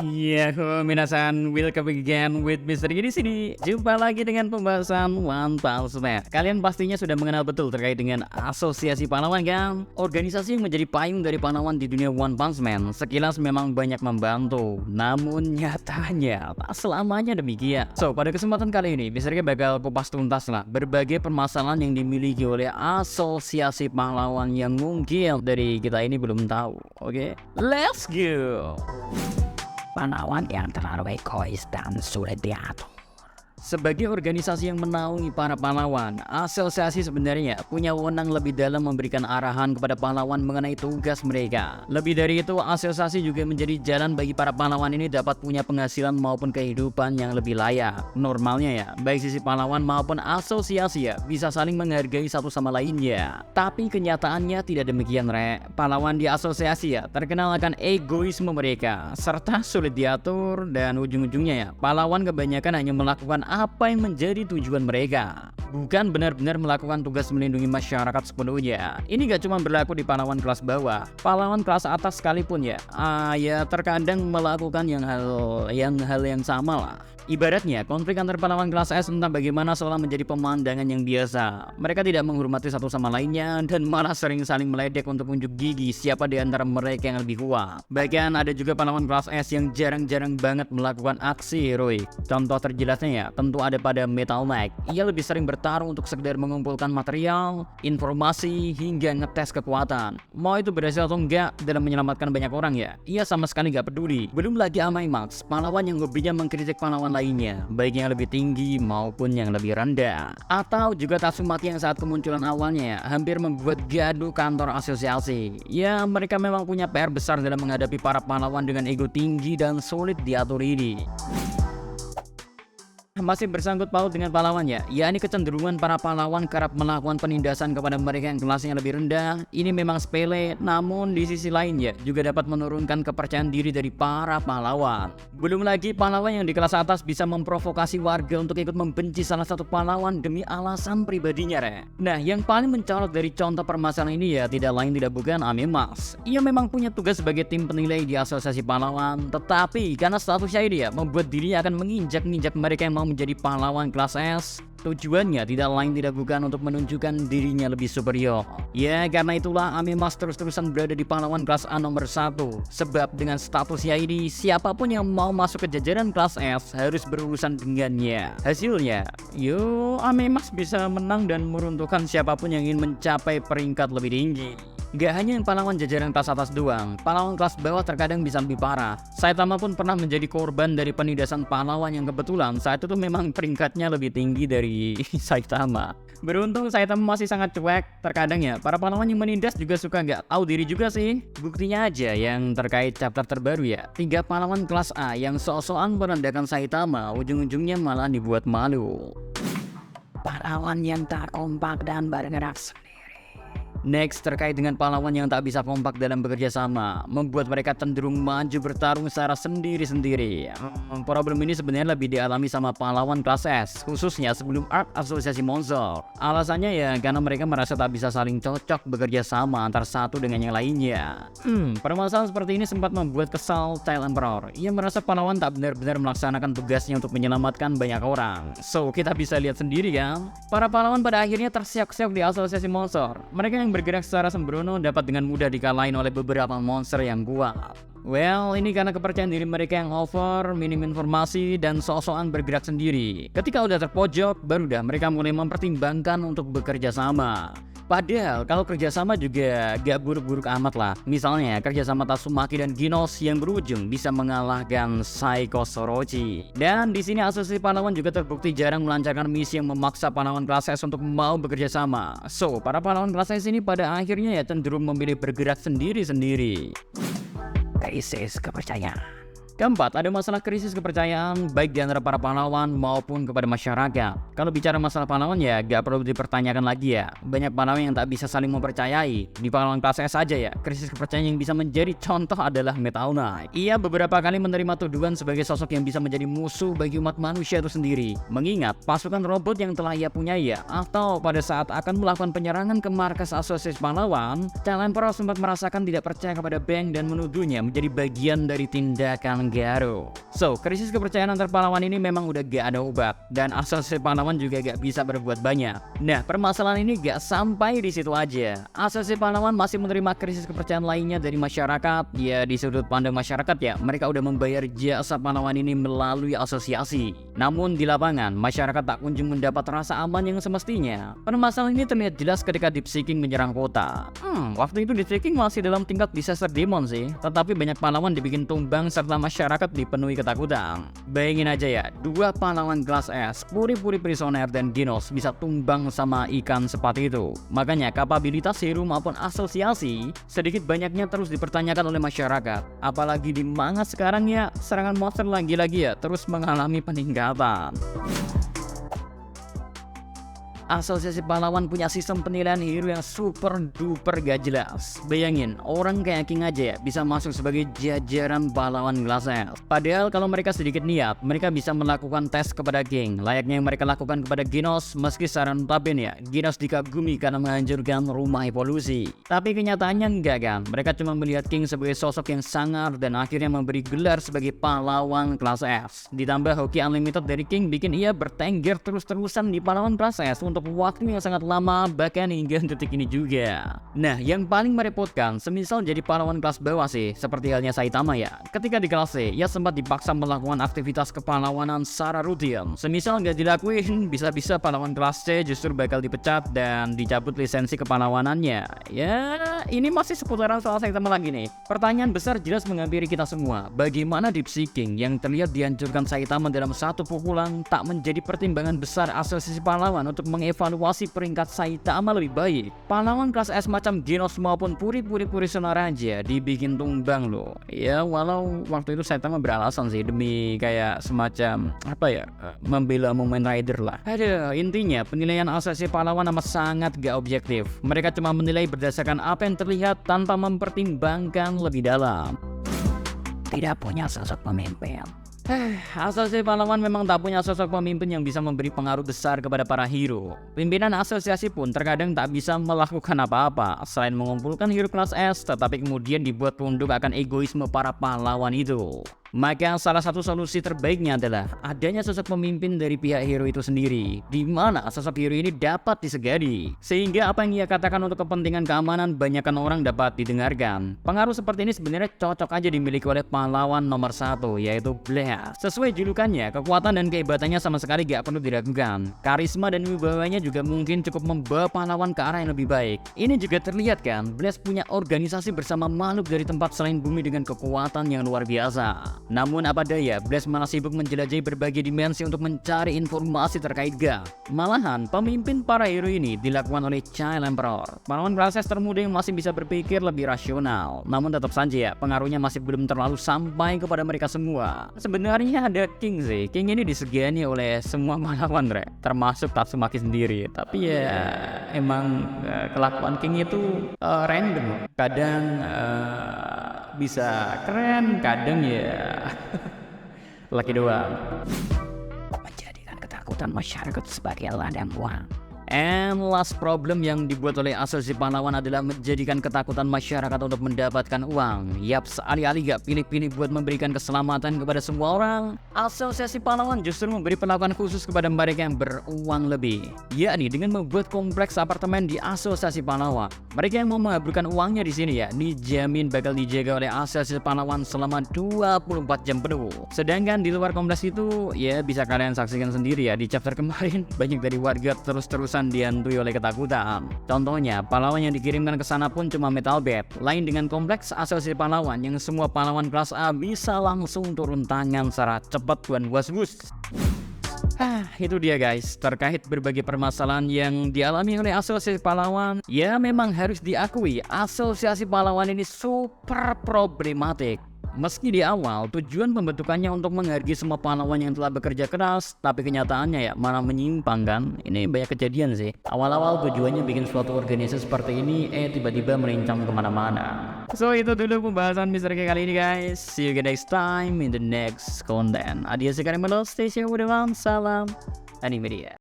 Iya, minasan, welcome again with Mister di sini. Jumpa lagi dengan pembahasan One Punch Man. Kalian pastinya sudah mengenal betul terkait dengan Asosiasi Pahlawan kan? Organisasi yang menjadi payung dari pahlawan di dunia One Punch Man. Sekilas memang banyak membantu, namun nyatanya tak selamanya demikian. So, pada kesempatan kali ini, Mister bakal kupas tuntas lah berbagai permasalahan yang dimiliki oleh Asosiasi Pahlawan yang mungkin dari kita ini belum tahu. Oke, let's go. Pahlawan yang terlalu egois dan sulit diatur. Sebagai organisasi yang menaungi para pahlawan, asosiasi sebenarnya punya wewenang lebih dalam memberikan arahan kepada pahlawan mengenai tugas mereka. Lebih dari itu, asosiasi juga menjadi jalan bagi para pahlawan ini dapat punya penghasilan maupun kehidupan yang lebih layak. Normalnya ya, baik sisi pahlawan maupun asosiasi ya bisa saling menghargai satu sama lainnya. Tapi kenyataannya tidak demikian, Rek. Pahlawan di asosiasi ya terkenal akan egoisme mereka serta sulit diatur, dan ujung-ujungnya ya pahlawan kebanyakan hanya melakukan apa yang menjadi tujuan mereka, bukan benar-benar melakukan tugas melindungi masyarakat sepenuhnya. Ini gak cuma berlaku di pahlawan kelas bawah, pahlawan kelas atas sekalipun ya, ya terkadang melakukan hal yang sama lah. Ibaratnya konflik antar pahlawan kelas S entah bagaimana seolah menjadi pemandangan yang biasa. Mereka tidak menghormati satu sama lainnya dan malah sering saling meledek untuk unjuk gigi siapa di antara mereka yang lebih kuat. Bahkan ada juga pahlawan kelas S yang jarang-jarang banget melakukan aksi heroik. Contoh terjelasnya ya tentu ada pada Metal Knight. Ia lebih sering bertarung untuk sekedar mengumpulkan material, informasi, hingga ngetes kekuatan. Mau itu berhasil atau enggak dalam menyelamatkan banyak orang ya, ia sama sekali gak peduli. Belum lagi Amai Max, pahlawan yang hobinya mengkritik pahlawan lainnya, baik yang lebih tinggi maupun yang lebih rendah. Atau juga Tatsumaki yang saat kemunculan awalnya ya, hampir membuat gaduh kantor asosiasi. Ya, mereka memang punya PR besar dalam menghadapi para pahlawan dengan ego tinggi dan sulit diatur ini. Masih bersangkut paut dengan pahlawan ya, yakni kecenderungan para pahlawan kerap melakukan penindasan kepada mereka yang kelasnya lebih rendah. Ini memang sepele, namun di sisi lain ya juga dapat menurunkan kepercayaan diri dari para pahlawan. Belum lagi pahlawan yang di kelas atas bisa memprovokasi warga untuk ikut membenci salah satu pahlawan demi alasan pribadinya, Re. Nah, yang paling mencolok dari contoh permasalahan ini ya tidak lain tidak bukan Amai Max. Ia memang punya tugas sebagai tim penilai di asosiasi pahlawan, tetapi karena statusnya ini ya membuat dirinya akan menginjak-injak mereka yang mau menjadi pahlawan kelas S. Tujuannya tidak lain tidak bukan untuk menunjukkan dirinya lebih superior. Ya, karena itulah Amai Max terus-terusan berada di pahlawan kelas A nomor 1. Sebab dengan statusnya ini, siapapun yang mau masuk ke jajaran kelas S harus berurusan dengannya. Hasilnya, Amai Max bisa menang dan meruntuhkan siapapun yang ingin mencapai peringkat lebih tinggi. Gak hanya yang pahlawan jajaran kelas atas doang, pahlawan kelas bawah terkadang bisa lebih parah. Saitama pun pernah menjadi korban dari penindasan pahlawan yang kebetulan saat itu memang peringkatnya lebih tinggi dari Saitama. Beruntung Saitama masih sangat cuek. Terkadang ya para pahlawan yang menindas juga suka gak tahu diri juga sih. Buktinya aja yang terkait chapter terbaru ya, 3 pahlawan kelas A yang sok-sokan merendahkan Saitama ujung-ujungnya malah dibuat malu. Pahlawan yang tak kompak dan bergerak sendiri. Next, terkait dengan pahlawan yang tak bisa kompak dalam bekerja sama, membuat mereka cenderung maju bertarung secara sendiri-sendiri. Problem ini sebenarnya lebih dialami sama pahlawan kelas S, khususnya sebelum arc asosiasi monster. Alasannya ya karena mereka merasa tak bisa saling cocok bekerja sama antar satu dengan yang lainnya. Permasalahan seperti ini sempat membuat kesal Child Emperor. Ia merasa pahlawan tak benar-benar melaksanakan tugasnya untuk menyelamatkan banyak orang. So, kita bisa lihat sendiri kan, para pahlawan pada akhirnya terseok-seok di asosiasi monster. Mereka yang bergerak secara sembrono dapat dengan mudah dikalahin oleh beberapa monster yang kuat. Well, ini karena kepercayaan diri mereka yang over, minim informasi, dan sok-sokan bergerak sendiri. Ketika udah terpojok, baru dah mereka mulai mempertimbangkan untuk bekerja sama. Padahal kalau kerjasama juga gak buruk-buruk amat lah. Misalnya kerjasama Tatsumaki dan Genos yang berujung bisa mengalahkan Psycho Sorochi. Dan di sini asosiasi pahlawan juga terbukti jarang melancarkan misi yang memaksa pahlawan kelas S untuk mau bekerja sama. So, para pahlawan kelas S ini pada akhirnya ya cenderung memilih bergerak sendiri-sendiri. Krisis kepercayaan. Keempat, ada masalah krisis kepercayaan baik di antara para pahlawan maupun kepada masyarakat. Kalau bicara masalah pahlawan ya gak perlu dipertanyakan lagi ya. Banyak pahlawan yang tak bisa saling mempercayai. Di pahlawan kelas S saja ya, krisis kepercayaan yang bisa menjadi contoh adalah Metal Knight. Ia beberapa kali menerima tuduhan sebagai sosok yang bisa menjadi musuh bagi umat manusia itu sendiri. Mengingat pasukan robot yang telah ia punyai ya, atau pada saat akan melakukan penyerangan ke markas asosiasi pahlawan, Child Emperor sempat merasakan tidak percaya kepada Bang dan menuduhnya menjadi bagian dari tindakan Garu. So, krisis kepercayaan antar pahlawan ini memang udah gak ada obat, dan asosiasi pahlawan juga gak bisa berbuat banyak. Nah, permasalahan ini gak sampai di situ aja. Asosiasi pahlawan masih menerima krisis kepercayaan lainnya dari masyarakat. Ya, di sudut pandang masyarakat ya, mereka udah membayar jasa pahlawan ini melalui asosiasi. Namun di lapangan, masyarakat tak kunjung mendapat rasa aman yang semestinya. Permasalahan ini terlihat jelas ketika Deep Seeking menyerang kota. Waktu itu Deep Seeking masih dalam tingkat disaster demon sih, tetapi banyak pahlawan dibikin tumbang serta masyarakat dipenuhi ketakutan. Bayangin aja ya, dua pahlawan kelas S, Puri-Puri Prisoner dan Genos bisa tumbang sama ikan seperti itu. Makanya kapabilitas hero maupun asosiasi sedikit banyaknya terus dipertanyakan oleh masyarakat. Apalagi di manga sekarang ya, serangan monster lagi-lagi ya terus mengalami peningkatan. Asosiasi pahlawan punya sistem penilaian hero yang super duper gak jelas. Bayangin, orang kayak King aja ya bisa masuk sebagai jajaran pahlawan kelas S. Padahal kalau mereka sedikit niat, mereka bisa melakukan tes kepada King, layaknya yang mereka lakukan kepada Genos. Meski secara notabene ya, Genos dikagumi karena menghancurkan rumah evolusi. Tapi kenyataannya enggak kan, mereka cuma melihat King sebagai sosok yang sangar dan akhirnya memberi gelar sebagai pahlawan kelas S. Ditambah hoki unlimited dari King bikin ia bertengger terus-terusan di pahlawan kelas S untuk waktu yang sangat lama, bahkan hingga detik ini juga. Nah, yang paling merepotkan, semisal jadi pahlawan kelas bawah sih, seperti halnya Saitama ya. Ketika di kelas C, ia sempat dipaksa melakukan aktivitas kepahlawanan secara rutin. Semisal nggak dilakuin, bisa-bisa pahlawan kelas C justru bakal dipecat dan dicabut lisensi kepahlawanannya. Ya, ini masih seputaran soal Saitama lagi nih. Pertanyaan besar jelas menghampiri kita semua. Bagaimana Deep Seeking yang terlihat dihancurkan Saitama dalam satu pukulan tak menjadi pertimbangan besar asosiasi pahlawan untuk mengevaluasi peringkat Saitama lebih baik? Pahlawan kelas S macam Genos maupun Puri-Puri Prisoner aja dibikin tumbang loh. Ya walau waktu itu Saitama beralasan sih demi kayak semacam membela Moment Rider lah. Aduh, intinya penilaian asosiasi pahlawan amat sangat gak objektif. Mereka cuma menilai berdasarkan apa yang terlihat tanpa mempertimbangkan lebih dalam. Tidak punya sosok pemimpin. Asosiasi pahlawan memang tak punya sosok pemimpin yang bisa memberi pengaruh besar kepada para hero. Pimpinan asosiasi pun terkadang tak bisa melakukan apa-apa selain mengumpulkan hero kelas S, tetapi kemudian dibuat tunduk akan egoisme para pahlawan itu. Maka salah satu solusi terbaiknya adalah adanya sosok pemimpin dari pihak hero itu sendiri, di mana sosok hero ini dapat disegani, sehingga apa yang ia katakan untuk kepentingan keamanan banyakkan orang dapat didengarkan. Pengaruh seperti ini sebenarnya cocok aja dimiliki oleh pahlawan nomor 1, yaitu Blast. Sesuai julukannya, kekuatan dan kehebatannya sama sekali gak perlu diragukan. Karisma dan wibawanya juga mungkin cukup membawa pahlawan ke arah yang lebih baik. Ini juga terlihat kan, Blast punya organisasi bersama makhluk dari tempat selain bumi dengan kekuatan yang luar biasa. Namun apa daya, Blast malah sibuk menjelajahi berbagai dimensi untuk mencari informasi terkait Ga. Malahan, pemimpin para hero ini dilakukan oleh Child Emperor, pahlawan kelas S termuda yang masih bisa berpikir lebih rasional. Namun tetap saja ya, pengaruhnya masih belum terlalu sampai kepada mereka semua. Sebenarnya ada King sih. King ini disegani oleh semua pahlawan, termasuk Tatsumaki sendiri. Tapi ya emang kelakuan King itu random. Kadang bisa keren, kadang ya laki doang. Menjadikan ketakutan masyarakat sebagai ladang uang. And last problem yang dibuat oleh asosiasi pahlawan adalah menjadikan ketakutan masyarakat untuk mendapatkan uang. Yaps, alih-alih gak pilih-pilih buat memberikan keselamatan kepada semua orang, asosiasi pahlawan justru memberi perlakuan khusus kepada mereka yang beruang lebih, yakni dengan membuat kompleks apartemen di asosiasi pahlawan. Mereka yang mau mengaburkan uangnya di sini ya, dijamin bakal dijaga oleh asosiasi pahlawan selama 24 jam penuh. Sedangkan di luar kompleks itu, ya bisa kalian saksikan sendiri ya, di chapter kemarin banyak dari warga terus-terusan dihantui oleh ketakutan. Contohnya, pahlawan yang dikirimkan ke sana pun cuma metal bed. Lain dengan kompleks asosiasi pahlawan yang semua pahlawan kelas A bisa langsung turun tangan secara cepat dan was-was. Itu dia guys, terkait berbagai permasalahan yang dialami oleh asosiasi pahlawan. Ya memang harus diakui, asosiasi pahlawan ini super problematik. Meski di awal tujuan pembentukannya untuk menghargai semua pahlawan yang telah bekerja keras, tapi kenyataannya ya malah menyimpang kan. Ini banyak kejadian sih. Awal-awal tujuannya bikin suatu organisasi seperti ini, tiba-tiba merincang kemana-mana. So itu dulu pembahasan misteri kali ini guys. See you next time in the next content. Adios sekarang melos, stay safe everyone. Salam Animedia.